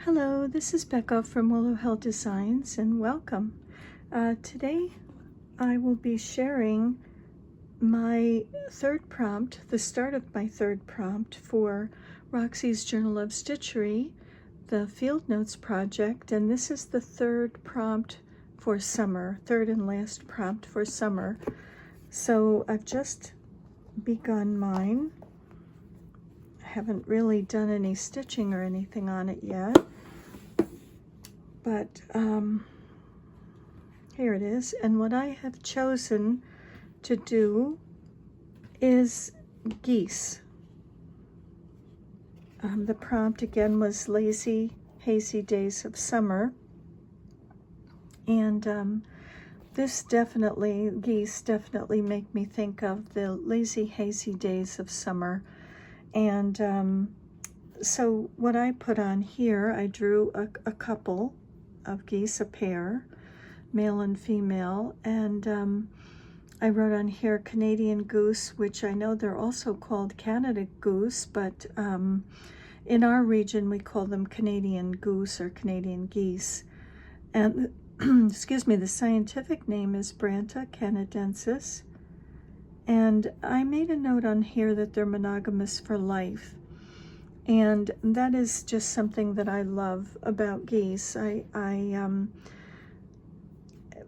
Hello, this is Becca from Willow Hill Designs, and welcome. Today I will be sharing my third prompt, the start of my third prompt for Roxy's Journal of Stitchery, the Field Notes project, and this is the third prompt for summer, third and last prompt for summer. So I've just begun mine. I haven't really done any stitching or anything on it yet. But here it is, and what I have chosen to do is geese. The prompt again was lazy, hazy days of summer, and geese definitely make me think of the lazy, hazy days of summer. And so what I put on here, I drew a couple of geese, a pair, male and female, and I wrote on here Canadian goose, which I know they're also called Canada goose, but in our region we call them Canadian goose or Canadian geese. And excuse me, the scientific name is Branta canadensis, and I made a note on here that they're monogamous for life. And that is just something that I love about geese.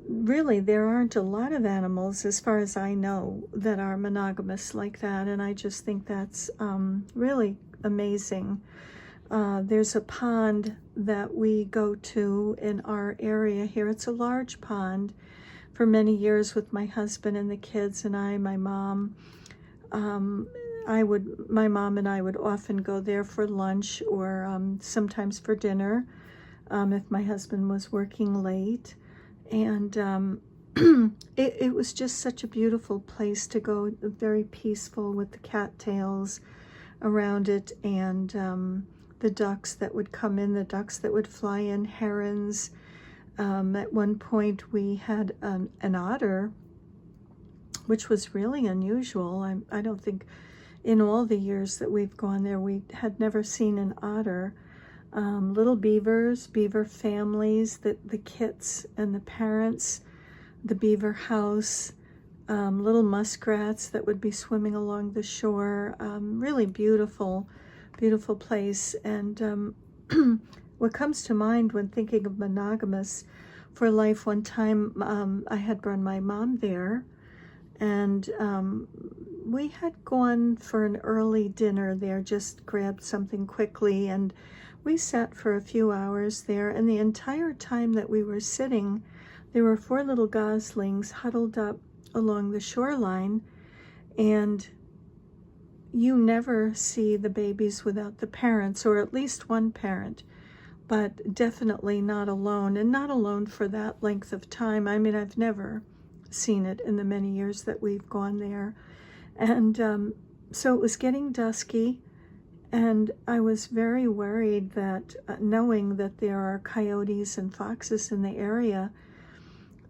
Really, there aren't a lot of animals, as far as I know, that are monogamous like that, and I just think that's really amazing. There's a pond that we go to in our area here. It's a large pond. For many years with my husband and the kids and my mom, my mom and I would often go there for lunch or sometimes for dinner if my husband was working late. And it was just such a beautiful place to go, very peaceful, with the cattails around it, and the ducks that would come in, the ducks that would fly in, herons. At one point we had an otter, which was really unusual. I don't think in all the years that we've gone there, we had never seen an otter. Little beavers, beaver families, the kits and the parents, the beaver house, little muskrats that would be swimming along the shore. Really beautiful, beautiful place. And what comes to mind when thinking of monogamous for life, one time I had brought my mom there, and we had gone for an early dinner there, just grabbed something quickly, and we sat for a few hours there, and the entire time that we were sitting, there were 4 little goslings huddled up along the shoreline, and you never see the babies without the parents, or at least one parent, but definitely not alone, and not alone for that length of time. I mean, I've never seen it in the many years that we've gone there. And so it was getting dusky, and I was very worried that knowing that there are coyotes and foxes in the area,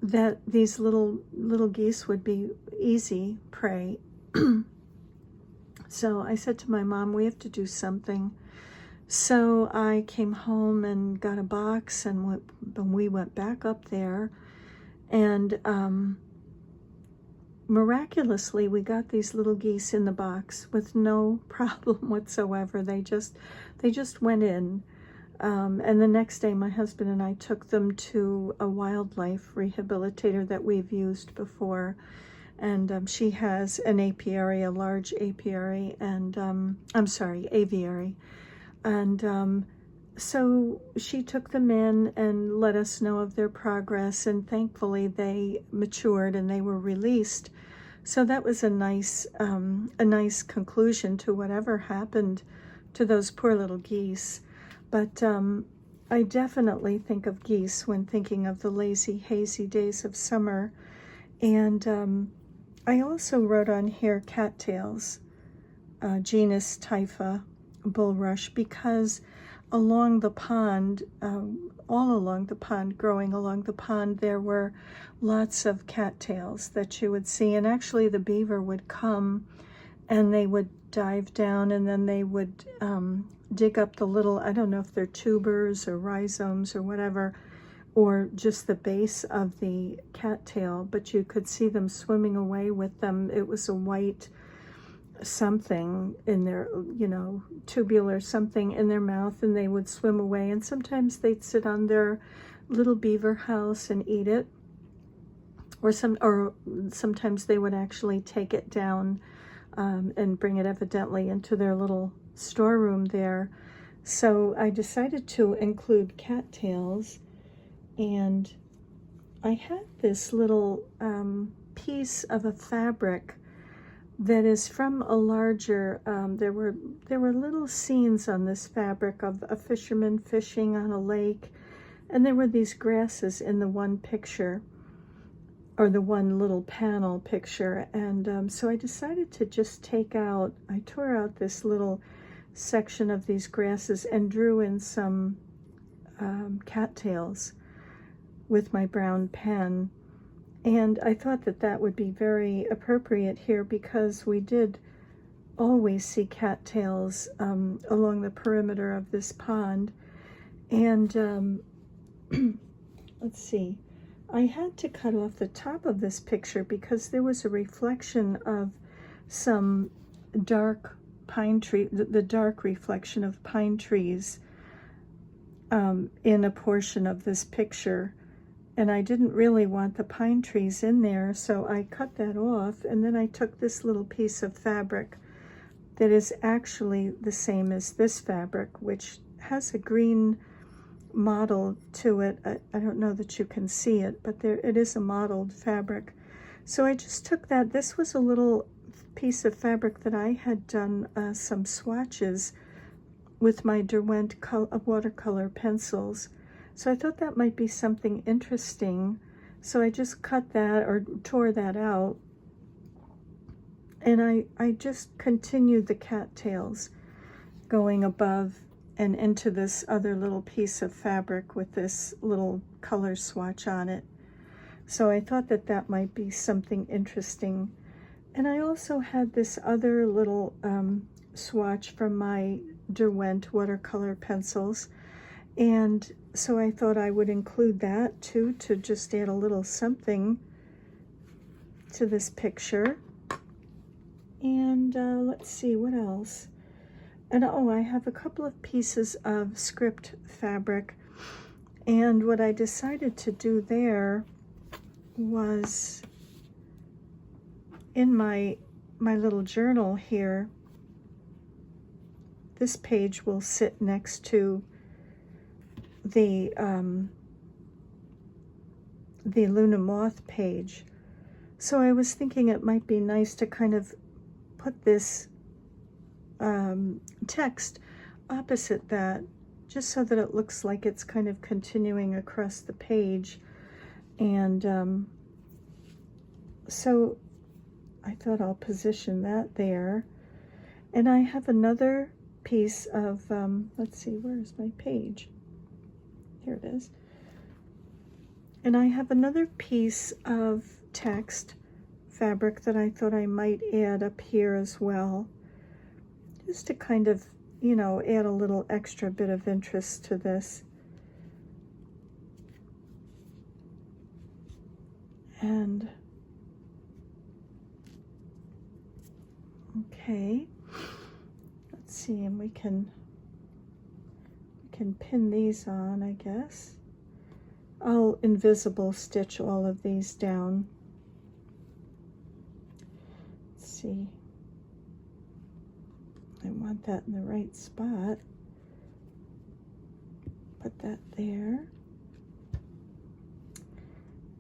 that these little geese would be easy prey. So I said to my mom, we have to do something. So I came home and got a box, and we went back up there, and miraculously we got these little geese in the box with no problem whatsoever. They just went in, and the next day my husband and I took them to a wildlife rehabilitator that we've used before, and she has an apiary, a large apiary, and aviary. And so she took them in and let us know of their progress, and thankfully they matured and they were released. So that was a nice conclusion to whatever happened to those poor little geese. But I definitely think of geese when thinking of the lazy, hazy days of summer. And I also wrote on here cattails, genus Typha bulrush, because along the pond, all along the pond, growing along the pond, there were lots of cattails that you would see. And actually the beaver would come and they would dive down, and then they would dig up the little, I don't know if they're tubers or rhizomes or whatever, or just the base of the cattail, but you could see them swimming away with them. It was a white something in their, you know, tubular something in their mouth, and they would swim away. And sometimes they'd sit on their little beaver house and eat it, or sometimes they would actually take it down and bring it evidently into their little storeroom there. So I decided to include cattails, and I had this little piece of a fabric that is from a larger, there were little scenes on this fabric of a fisherman fishing on a lake, and there were these grasses in the one picture, or the one little panel picture. And so I decided to just I tore out this little section of these grasses and drew in some cattails with my brown pen. And I thought that that would be very appropriate here, because we did always see cattails along the perimeter of this pond. And let's see, I had to cut off the top of this picture because there was a reflection of some dark pine tree, the dark reflection of pine trees in a portion of this picture. And I didn't really want the pine trees in there, so I cut that off, and then I took this little piece of fabric that is actually the same as this fabric, which has a green mottle to it. I don't know that you can see it, but it is a mottled fabric. So I just took that. This was a little piece of fabric that I had done some swatches with my Derwent watercolor pencils. So I thought that might be something interesting. So I just cut that, or tore that out, and I just continued the cattails going above and into this other little piece of fabric with this little color swatch on it. So I thought that that might be something interesting. And I also had this other little swatch from my Derwent watercolor pencils. And so I thought I would include that too, to just add a little something to this picture. And let's see, what else? And oh, I have a couple of pieces of script fabric. And what I decided to do there was, in my little journal here, this page will sit next to the Luna Moth page. So I was thinking it might be nice to kind of put this text opposite that, just so that it looks like it's kind of continuing across the page. And so I thought I'll position that there. And I have another piece of, let's see, where's my page? Here it is. And I have another piece of text fabric that I thought I might add up here as well, just to kind of, you know, add a little extra bit of interest to this. And okay, let's see, and we can pin these on, I guess. I'll invisible stitch all of these down. Let's see. I want that in the right spot. Put that there.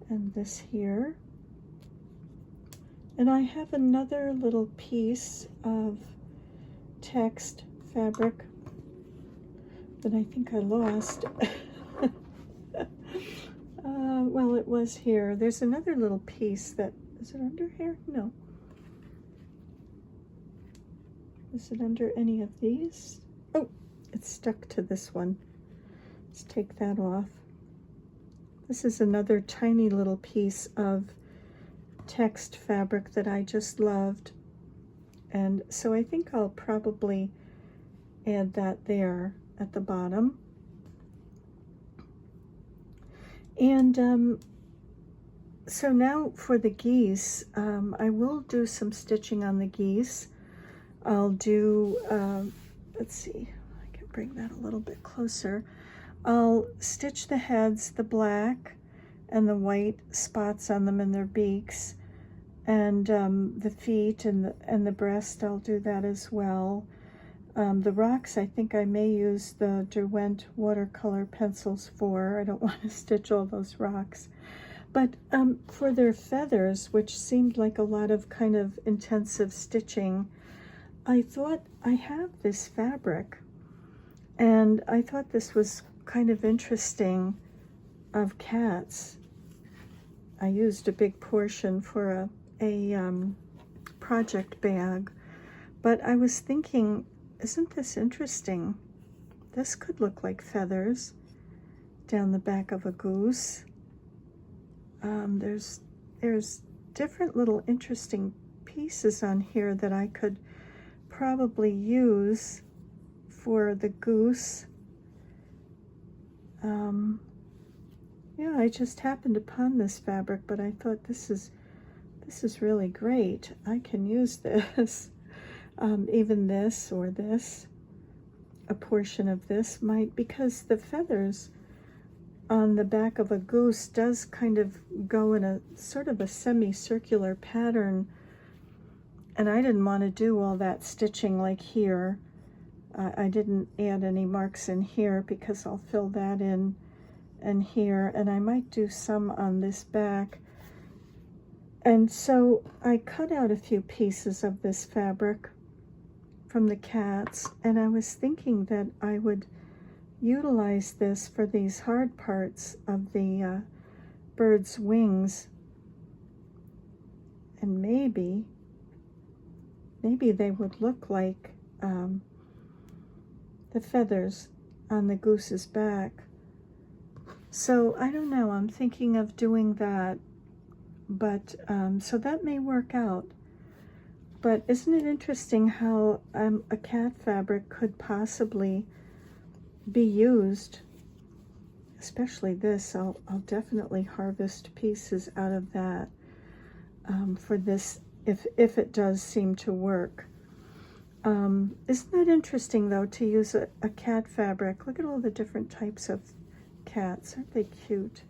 And this here. And I have another little piece of text fabric that I think I lost. Well, it was here. There's another little piece that, is it under here? No. Is it under any of these? Oh, it's stuck to this one. Let's take that off. This is another tiny little piece of text fabric that I just loved. And so I think I'll probably add that there at the bottom. And so now for the geese, I will do some stitching on the geese. I'll do, let's see, I can bring that a little bit closer. I'll stitch the heads, the black and the white spots on them in their beaks, and the feet and the breast, I'll do that as well. The rocks, I think I may use the Derwent watercolor pencils for. I don't want to stitch all those rocks. But for their feathers, which seemed like a lot of kind of intensive stitching, I thought I have this fabric, and I thought this was kind of interesting, of cats. I used a big portion for a project bag, but I was thinking, isn't this interesting? This could look like feathers down the back of a goose. There's different little interesting pieces on here that I could probably use for the goose. Yeah, I just happened upon this fabric, but I thought this is really great. I can use this. Even this or this, a portion of this might, because the feathers on the back of a goose does kind of go in a sort of a semicircular pattern, and I didn't want to do all that stitching like here. I didn't add any marks in here because I'll fill that in and here, and I might do some on this back. And so I cut out a few pieces of this fabric from the cats, and I was thinking that I would utilize this for these hard parts of the bird's wings, and maybe they would look like the feathers on the goose's back. So I don't know, I'm thinking of doing that, but so that may work out. But isn't it interesting how a cat fabric could possibly be used, especially this. I'll definitely harvest pieces out of that for this, if it does seem to work. Isn't that interesting, though, to use a cat fabric? Look at all the different types of cats. Aren't they cute?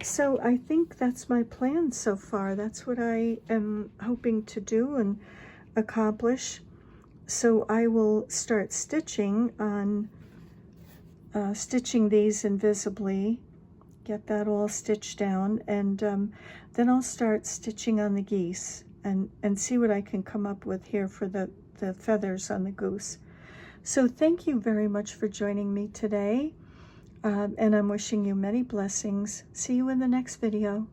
So I think that's my plan so far. That's what I am hoping to do and accomplish. So I will start stitching on stitching these invisibly, get that all stitched down, and then I'll start stitching on the geese and see what I can come up with here for the feathers on the goose. So thank you very much for joining me today, and I'm wishing you many blessings. See you in the next video.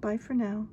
Bye for now.